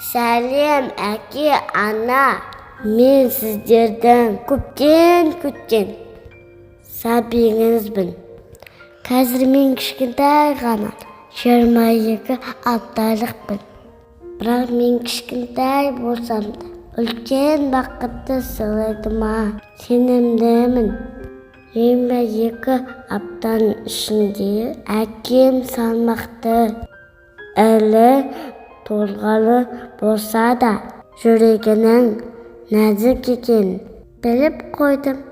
Сәлем, әке, ана. Мен сіздердің көптен сәбиіңізбін. Қазір мен кішкентай ғана 22 апталықпын. Бірақ мен кішкентай болсам да, үлкен бақытты сыйлайды ма? Сенімдімін. 22 аптаның ішінде әкем салмақты, әлі толғалы болса да, жүрегінің нәзік екенін біліп қойдым.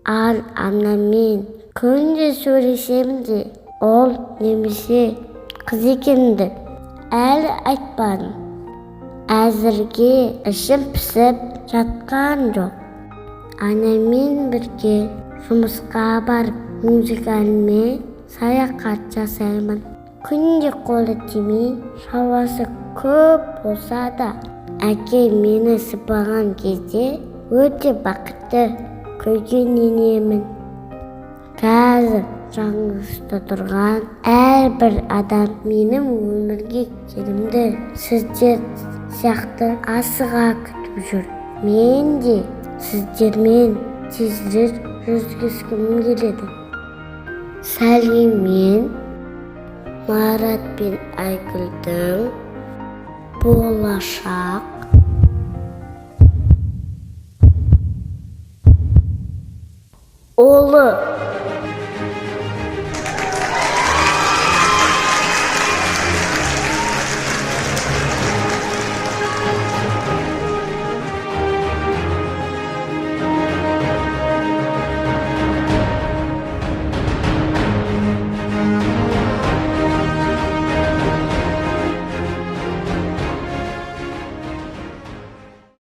Ал анаммен күнде сөйлесем де, ол немесе қыз екенді әлі айтпадым. Әзірге ішім пісіп жатқан жоқ. Анаммен бірге жұмысқа барып, музыкальмен саяхат жасаймын. Күнде қолы тимей, шаруасы көп болса да, әке мені сипаған кезде өте бақытты көрген енемін. Қазір жаңғызда тұрған әрбір адам менің өмірге келімді сіздер сияқты асыға күтіп жүр. Мен де сіздермен тезірек жүздескім келеді. Сәлеммен Марат пен Айгүлдің болашақ ұлы.